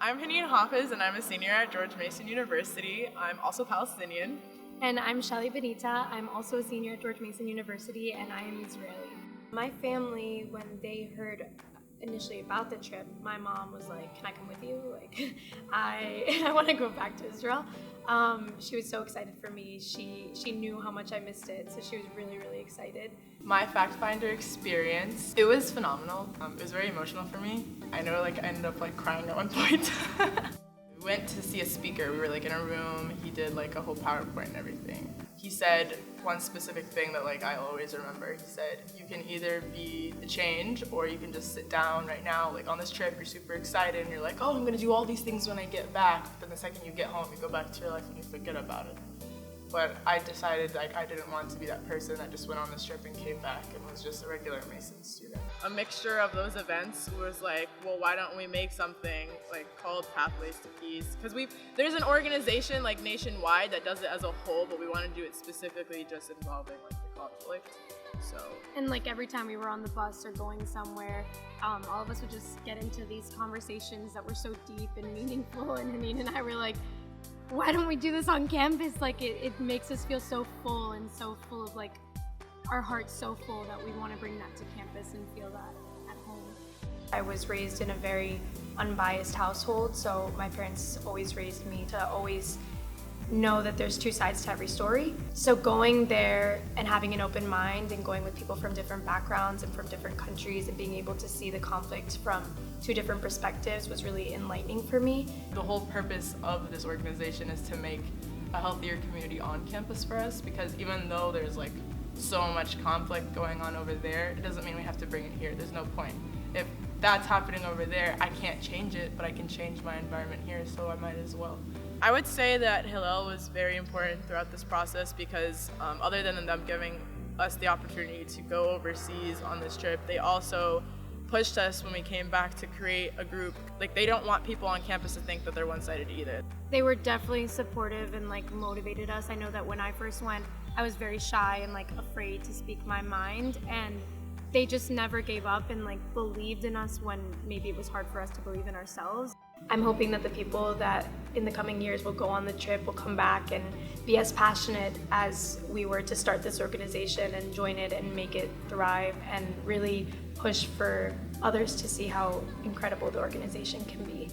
I'm Haneen Hafiz and I'm a senior at George Mason University. I'm also Palestinian. And I'm Shelly Benita. I'm also a senior at George Mason University and I am Israeli. My family, when they heard initially about the trip, my mom was like, "Can I come with you? Like, I want to go back to Israel." She was so excited for me. She knew how much I missed it, so she was really, really excited. My fact finder experience, it was phenomenal. It was very emotional for me. I know I ended up crying at one point. We went to see a speaker. We were in a room. He did a whole PowerPoint and everything. He said one specific thing that I always remember. He said, "You can either be the change or you can just sit down right now. On this trip, you're super excited and you're like, oh, I'm gonna do all these things when I get back. But the second you get home, you go back to your life and you forget about it." But I decided I didn't want to be that person that just went on this trip and came back and was just a regular Mason student. A mixture of those events was well, why don't we make something called Pathways to Peace? Because there's an organization nationwide that does it as a whole, but we want to do it specifically just involving the conflict. So. And every time we were on the bus or going somewhere, all of us would just get into these conversations that were so deep and meaningful, and Haneen and I were like, why don't we do this on campus? It makes us feel so full and so full of our hearts so full that we want to bring that to campus and feel that at home. I was raised in a very unbiased household, so my parents always raised me to always know that there's two sides to every story. So going there and having an open mind and going with people from different backgrounds and from different countries and being able to see the conflict from two different perspectives was really enlightening for me. The whole purpose of this organization is to make a healthier community on campus for us, because even though there's so much conflict going on over there, it doesn't mean we have to bring it here. There's no point. If that's happening over there, I can't change it, but I can change my environment here, so I might as well. I would say that Hillel was very important throughout this process because other than them giving us the opportunity to go overseas on this trip, they also pushed us when we came back to create a group. They don't want people on campus to think that they're one-sided either. They were definitely supportive and motivated us. I know that when I first went, I was very shy and afraid to speak my mind, and they just never gave up and believed in us when maybe it was hard for us to believe in ourselves. I'm hoping that the people that in the coming years will go on the trip will come back and be as passionate as we were to start this organization and join it and make it thrive and really push for others to see how incredible the organization can be.